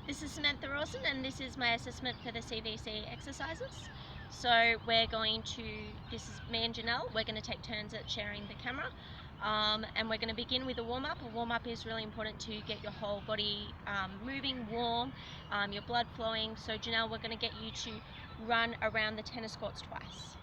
This is Samantha Rawson, and this is my assessment for the CVC exercises. So we're going to, this is me and Janelle, we're going to take turns at sharing the camera, and we're going to begin with a warm-up. A warm-up is really important to get your whole body moving, warm, your blood flowing. So Janelle, we're going to get you to run around the tennis courts twice.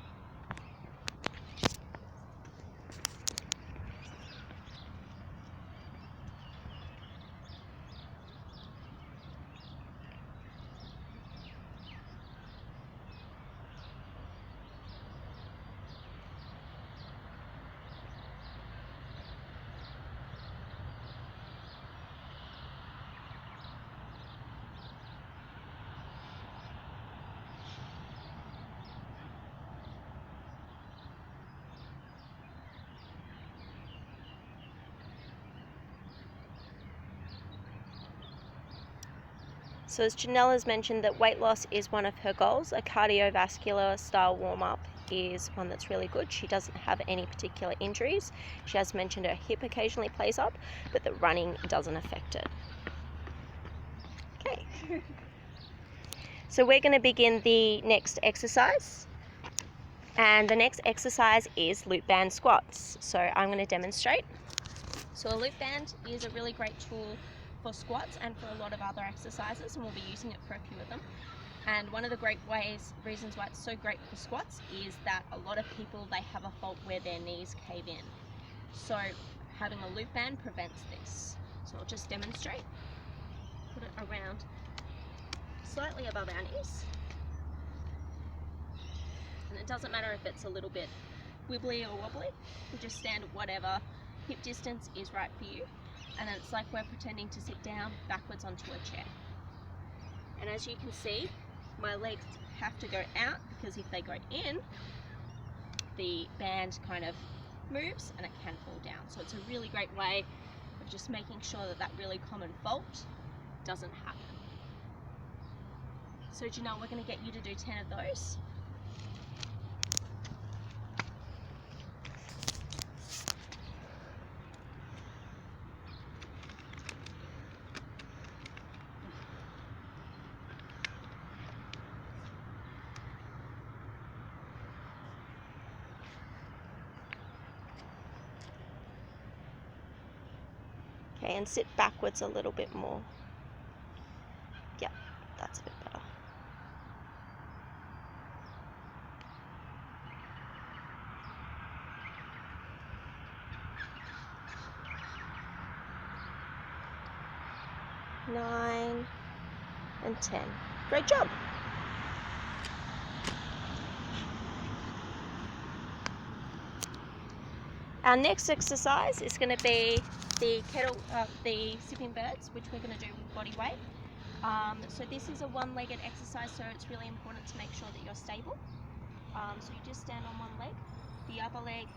So as Janelle has mentioned that weight loss is one of her goals, a cardiovascular style warm-up is one that's really good. She doesn't have any particular injuries. She has mentioned her hip occasionally plays up, but the running doesn't affect it. Okay. So we're going to begin the next exercise. And the next exercise is loop band squats. So I'm going to demonstrate. So a loop band is a really great tool for squats and for a lot of other exercises, and we'll be using it for a few of them. And one of the great reasons why it's so great for squats is that a lot of people, they have a fault where their knees cave in. So having a loop band prevents this. So I'll just demonstrate. Put it around slightly above our knees. And it doesn't matter if it's a little bit wibbly or wobbly. You just stand at whatever hip distance is right for you. And then it's like we're pretending to sit down backwards onto a chair. And as you can see, my legs have to go out, because if they go in, the band kind of moves and it can fall down. So it's a really great way of just making sure that that really common fault doesn't happen. So Janelle, we're going to get you to do 10 of those. Okay, and sit backwards a little bit more. Yeah, that's a bit better. Nine and 10. Great job. Our next exercise is going to be the sipping birds, which we're going to do with body weight. So this is a one-legged exercise, so it's really important to make sure that you're stable. So you just stand on one leg, the other leg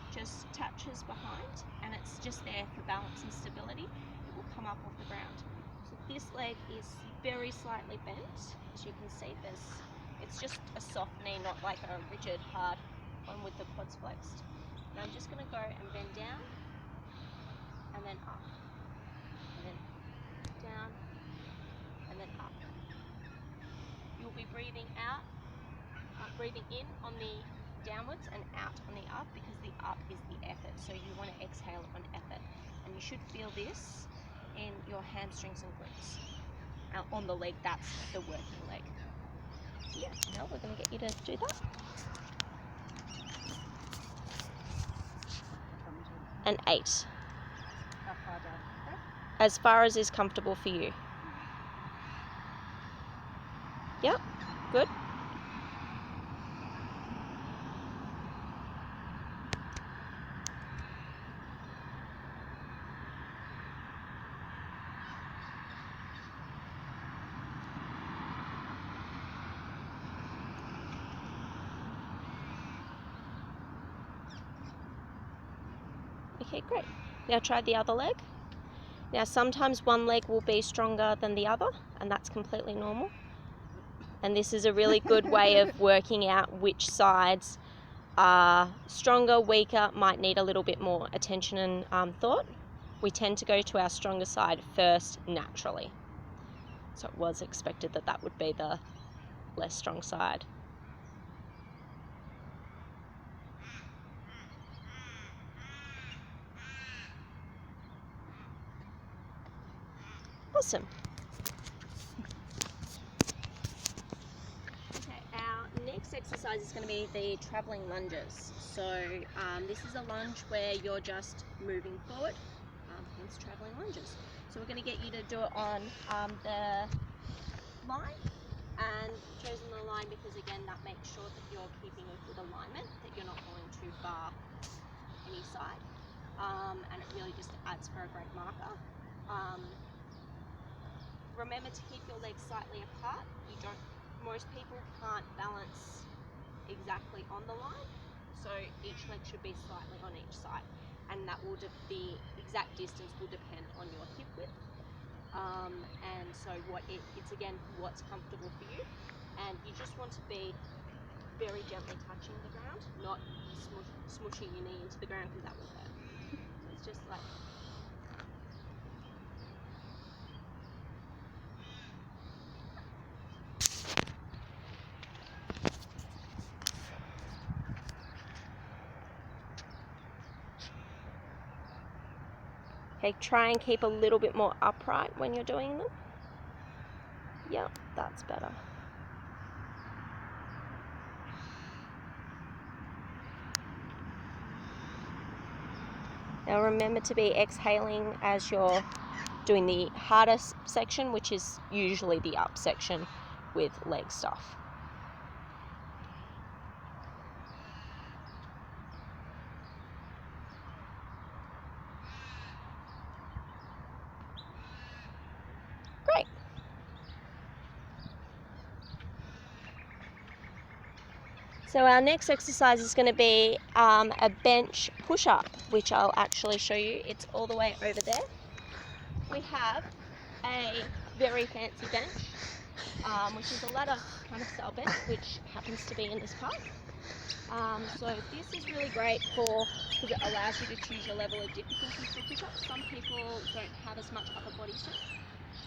just touches behind, and it's just there for balance and stability. It will come up off the ground. So this leg is very slightly bent, as you can see. It's just a soft knee, not like a rigid, hard one with the quads flexed. And I'm just going to go and bend down, and then up, and then down, and then up. You'll be breathing out, breathing in on the downwards and out on the up, because the up is the effort. So you want to exhale on effort, and you should feel this in your hamstrings and glutes. On the leg, that's the working leg. So yeah, now we're going to get you to do that. And 8. How far down? Okay. As far as is comfortable for you. Yep, good. Okay, great. Now try the other leg. Now sometimes one leg will be stronger than the other, and that's completely normal. And this is a really good way of working out which sides are stronger, weaker, might need a little bit more attention and thought. We tend to go to our stronger side first naturally. So it was expected that that would be the less strong side. Awesome. Okay, our next exercise is going to be the travelling lunges. So this is a lunge where you're just moving forward, hence travelling lunges. So we're going to get you to do it on the line, and chosen the line because again that makes sure that you're keeping a good alignment, that you're not going too far any side, and it really just adds for a great marker. Remember to keep your legs slightly apart. Most people can't balance exactly on the line, so each leg should be slightly on each side, and that will the exact distance will depend on your hip width. And so it's again what's comfortable for you, and you just want to be very gently touching the ground, not smushing your knee into the ground because that will hurt. So it's just like okay, try and keep a little bit more upright when you're doing them. Yep, that's better. Now remember to be exhaling as you're doing the hardest section, which is usually the up section with leg stuff. Great. So our next exercise is going to be a bench push-up, which I'll actually show you. It's all the way over there. We have a very fancy bench, which is a ladder kind of style bench, which happens to be in this park. So this is really great because it allows you to choose your level of difficulty for push-ups. Some people don't have as much upper body strength,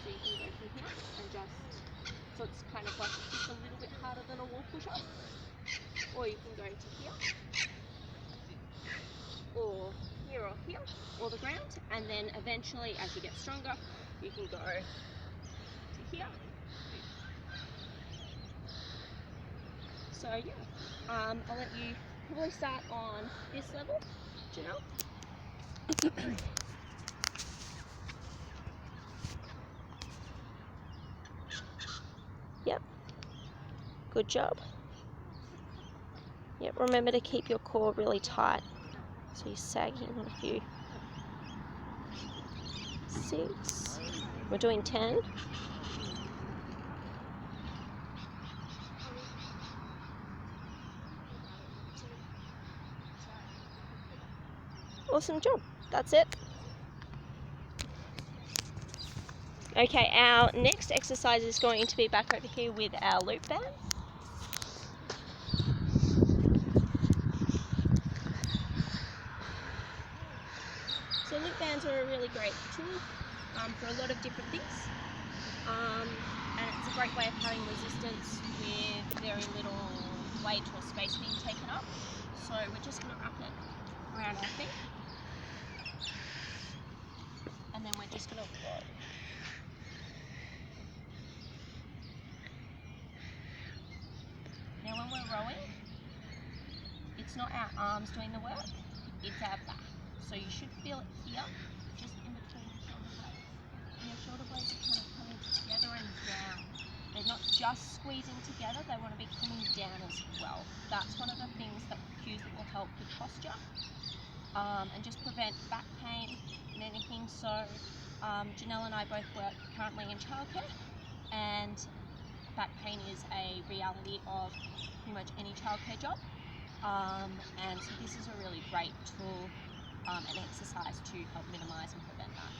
so you can go from here and so it's kind of like just a little bit harder than a wall push-up. Or you can go to here, or here, or the ground, and then eventually, as you get stronger, you can go to here. So yeah, I'll let you probably start on this level, Janelle. Yep, good job. Yep, remember to keep your core really tight, so you're sagging on a few. 6, we're doing 10. Awesome job, that's it. Okay, our next exercise is going to be back over here with our loop band. So loop bands are a really great tool for a lot of different things, and it's a great way of having resistance with very little weight or space being taken up. So we're just going to wrap it around our feet, and then we're just going to roll. Now when we're rowing, it's not our arms doing the work, it's our back. So you should feel it here, just in between your shoulder blades. And your shoulder blades are kind of coming together and down. They're not just squeezing together, they want to be coming down as well. That's one of the cues that will help with posture, and just prevent back pain and anything. So Janelle and I both work currently in childcare, and back pain is a reality of pretty much any childcare job. And so this is a really great tool and exercise to help minimise and prevent that.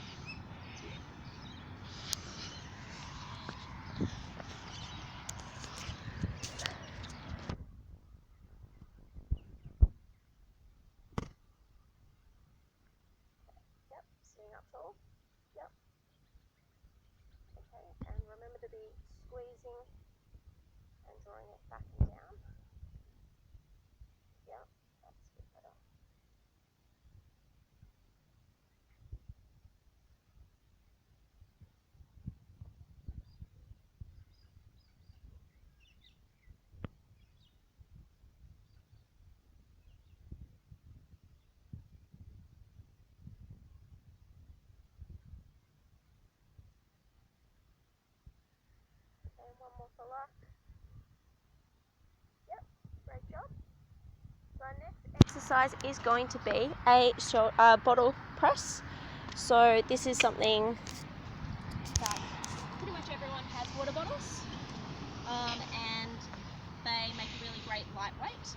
Yep, sitting up tall. Yep. Okay, and remember back and down. Yep, that's a bit better. And one more for luck. Yep, great job. So our next exercise is going to be a bottle press. So this is something that pretty much everyone has water bottles, and they make a really great lightweight.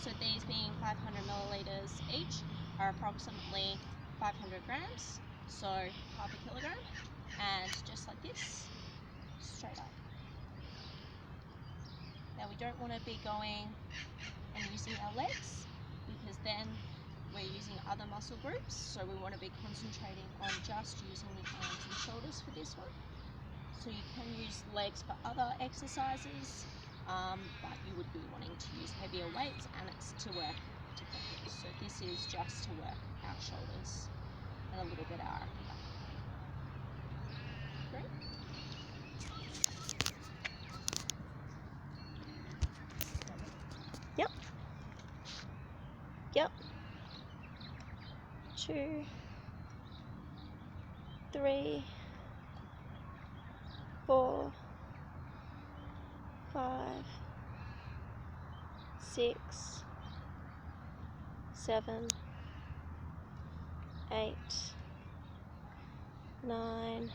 So these being 500 milliliters each are approximately 500 grams, so half a kilogram, and just like this, straight up. Now we don't want to be going and using our legs, because then we're using other muscle groups, so we want to be concentrating on just using the arms and shoulders for this one. So you can use legs for other exercises, but you would be wanting to use heavier weights, and it's to work together. So this is just to work our shoulders and a little bit our upper back. Great. Yep. Yep. 2, 3, 4, 5, 6, 7, 8, 9,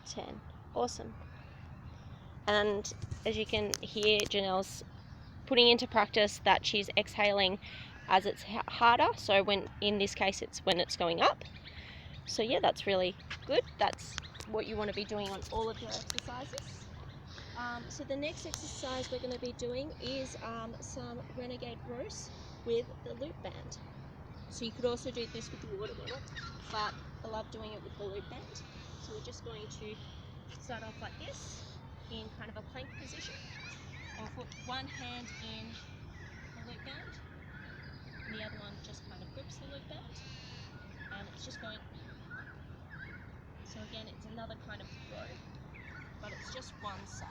10. Awesome. And as you can hear, Janelle's putting into practice that she's exhaling as it's harder. So when, in this case, it's when it's going up. So yeah, that's really good. That's what you want to be doing on all of your exercises. So the next exercise we're going to be doing is some renegade rows with the loop band. So you could also do this with the water bottle, but I love doing it with the loop band. So we're just going to start off like this, in kind of a plank position, and put one hand in the loop band, and the other one just kind of grips the loop band, and it's just going. So again, it's another kind of row, but it's just one side.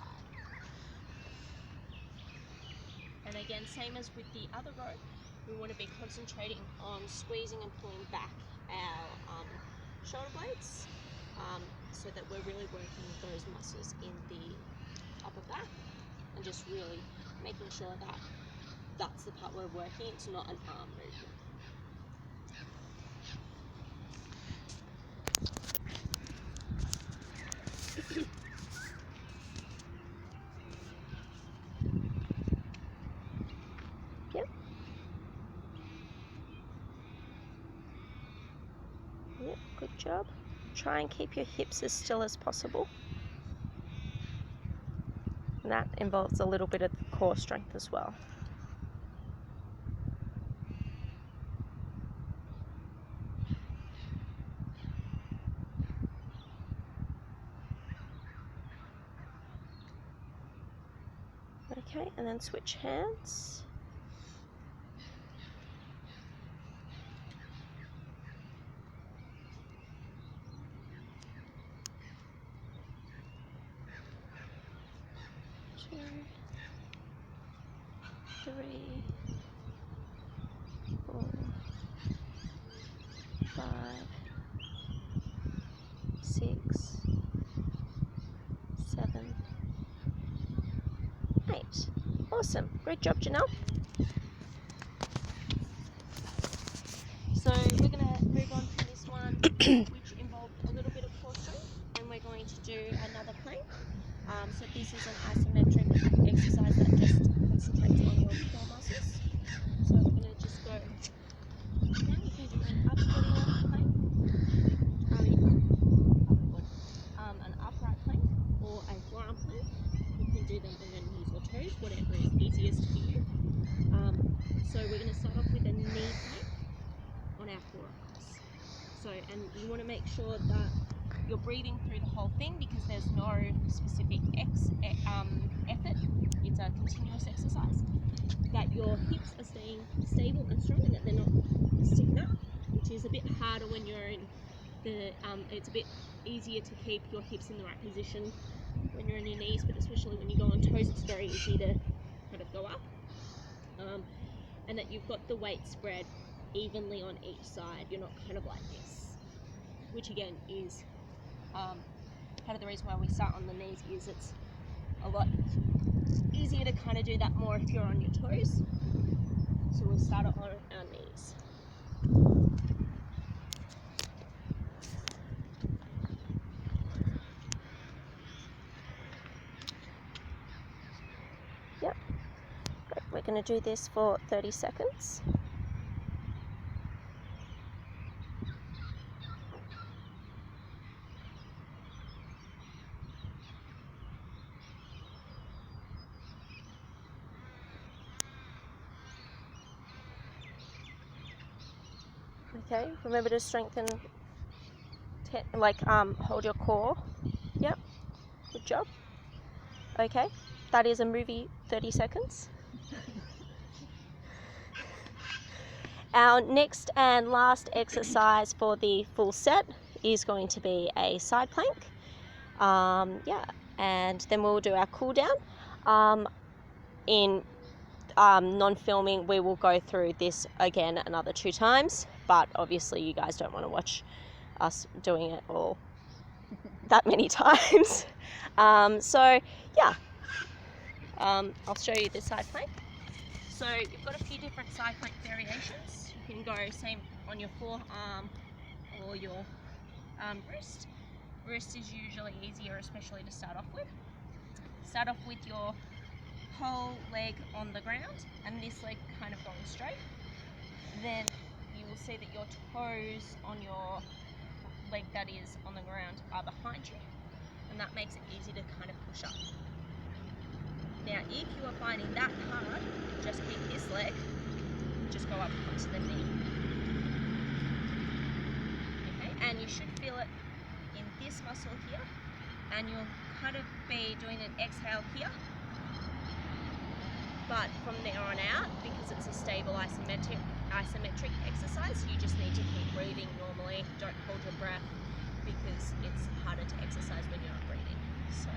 And again, same as with the other row, we want to be concentrating on squeezing and pulling back our shoulder blades, so that we're really working those muscles in the upper back, and just really making sure that that's the part we're working. It's not an arm movement. Yep. Yep, good job. Try and keep your hips as still as possible. And that involves a little bit of core strength as well. Okay, and then switch hands. Two, 3, 4, 5, 6, 7, 8. Awesome. Great job, Janelle. So we're going to move on to this one, which involved a little bit of core strength, and we're going to do another plank. So this is an isometric exercise that just concentrates on your core muscles. So we're going to just go down. You can do an upward plank, an upright plank, or a forearm plank. You can do them on your knees or toes, whatever is easiest for you. So we're going to start off with a knee plank on our forearms. So, and you want to make sure that you're breathing through the whole thing, because there's there's no specific effort, it's a continuous exercise, that your hips are staying stable and strong and that they're not sticking up, which is a bit harder when you're in the, it's a bit easier to keep your hips in the right position when you're on your knees, but especially when you go on toes, it's very easy to kind of go up. And that you've got the weight spread evenly on each side. You're not kind of like this, which again is part of the reason why we start on the knees, is it's a lot easier to kind of do that more if you're on your toes. So we'll start it on our knees. Yep. Great. We're going to do this for 30 seconds. Okay, remember to strengthen, hold your core. Yep, good job. Okay, that is a movie 30 seconds. Our next and last exercise for the full set is going to be a side plank. And then we'll do our cool down. In non-filming, we will go through this again another 2 times, but obviously you guys don't want to watch us doing it all that many times. I'll show you the side plank. So you've got a few different side plank variations. You can go same on your forearm or your wrist. Wrist is usually easier, especially to start off with. Start off with your whole leg on the ground and this leg kind of going straight. Then you will see that your toes on your leg that is on the ground are behind you, and that makes it easy to kind of push up. Now if you are finding that hard, just keep this leg, just go up onto the knee. Okay, and you should feel it in this muscle here, and you'll kind of be doing an exhale here. But from there on out, because it's a stable isometric exercise, you just need to keep breathing normally. Don't hold your breath because it's harder to exercise when you're not breathing. So,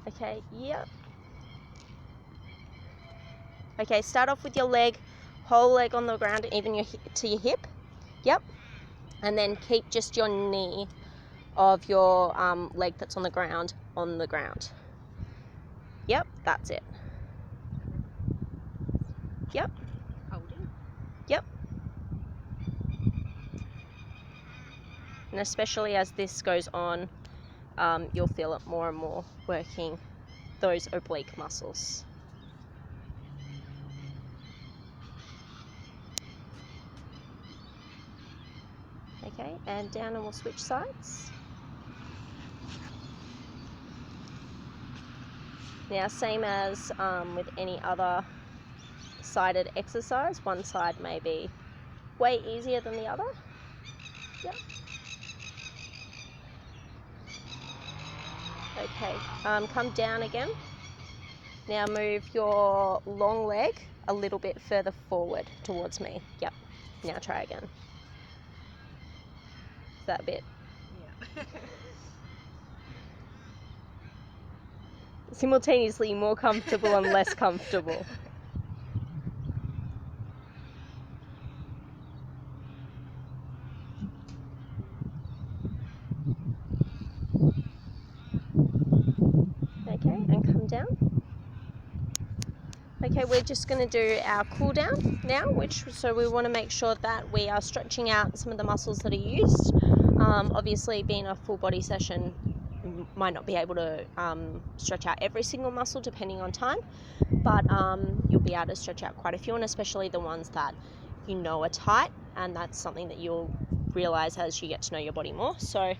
Okay, yep. Okay, start off with your leg, whole leg on the ground, even to your hip. Yep. And then keep just your knee of your leg that's on the ground. Yep, that's it. Yep. Holding. Yep. And especially as this goes on, you'll feel it more and more working those oblique muscles. Okay, and down, and we'll switch sides. Now, same as with any other sided exercise, one side may be way easier than the other. Yep. Okay, come down again. Now move your long leg a little bit further forward towards me. Yep. Now try again. Is that a bit? Yeah. Simultaneously more comfortable and less comfortable. Okay, and come down. Okay, we're just going to do our cool down now, so we want to make sure that we are stretching out some of the muscles that are used. Obviously, being a full body session, you might not be able to stretch out every single muscle depending on time, but you'll be able to stretch out quite a few, and especially the ones that you know are tight, and that's something that you'll realize as you get to know your body more. So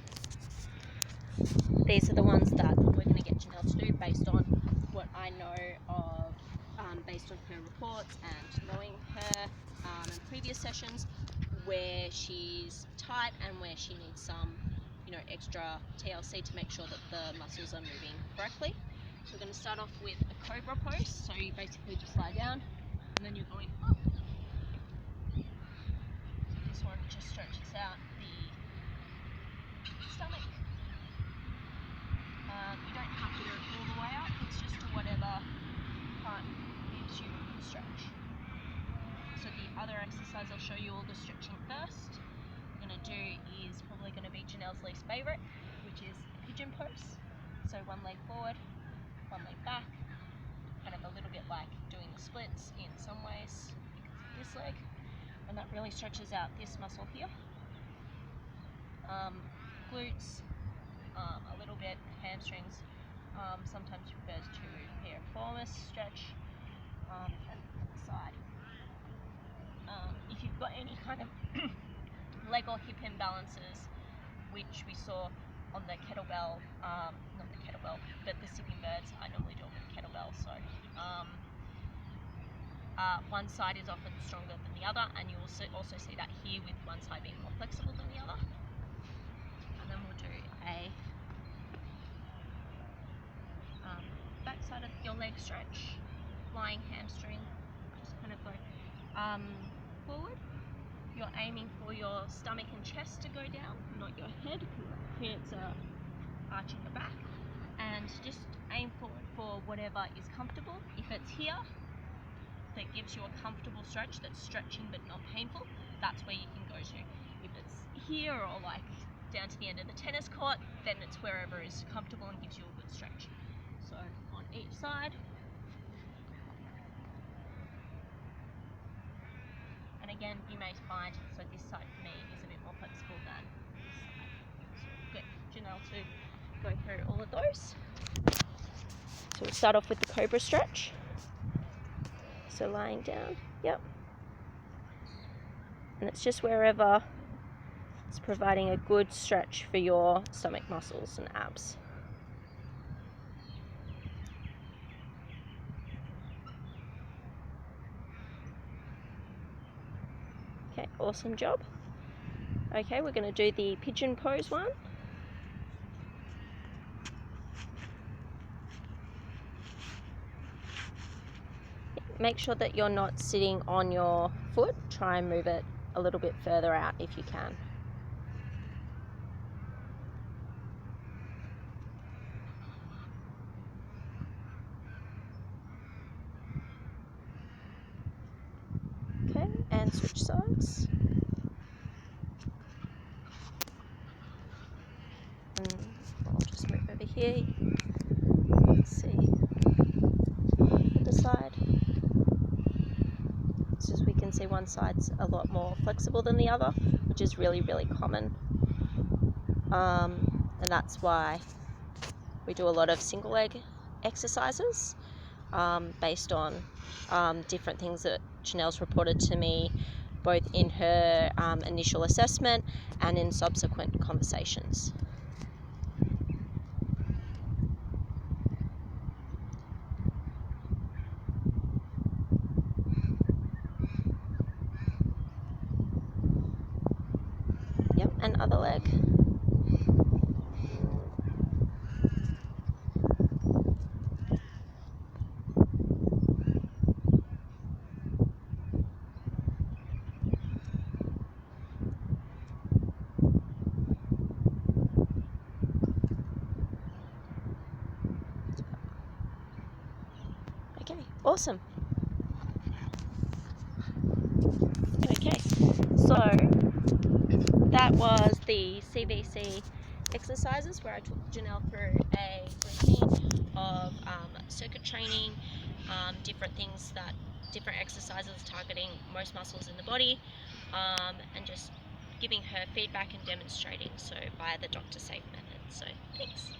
these are the ones that we're going to get Janelle to do based on what I based on her reports and knowing her in previous sessions where she's tight and where she needs some, extra TLC to make sure that the muscles are moving correctly. So we're going to start off with a cobra pose. So you basically just lie down and then you're going up. So this one just stretches out the stomach. You don't have to go all the way up, it's just to whatever part gives you a stretch. So the other exercise, I'll show you all the stretching first. What we're going to do is probably going to be Janelle's least favourite, which is pigeon pose. So one leg forward, one leg back, kind of a little bit like doing the splits in some ways because of this leg, and that really stretches out this muscle here. Glutes, a little bit, hamstrings, sometimes refers to piriformis stretch, and the side. If you've got any kind of leg or hip imbalances, which we saw on the kettlebell, not the kettlebell, but the sitting birds, I normally do it with kettlebell, so one side is often stronger than the other, and you will also see that here with one side being more flexible than the other. And then we'll do a back side of your leg stretch, flying hamstring, just kind of go forward. You're aiming for your stomach and chest to go down, not your head, because that creates a arch in your back. And just aim forward for whatever is comfortable. If it's here, that gives you a comfortable stretch that's stretching but not painful, that's where you can go to. If it's here or like down to the end of the tennis court, then it's wherever is comfortable and gives you a good stretch. So on each side. And again, you may find, so this side for me is a bit more flexible than this side. So we'll get Janelle to go through all of those. So we'll start off with the cobra stretch. So lying down, yep. And it's just wherever it's providing a good stretch for your stomach muscles and abs. Okay, awesome job. Okay, we're going to do the pigeon pose one. Make sure that you're not sitting on your foot. Try and move it a little bit further out if you can. Okay, and switch sides. And I'll just move over here. Let's see the side. So as we can see, one side's a lot more flexible than the other, which is really, really common. And that's why we do a lot of single leg exercises based on different things that Janelle's reported to me, both in her initial assessment and in subsequent conversations. Yep, and other leg. Okay, awesome. Okay, so that was the CVC exercises where I took Janelle through a routine of circuit training, different exercises targeting most muscles in the body, and just giving her feedback and demonstrating so via the Dr. Safe method. So thanks.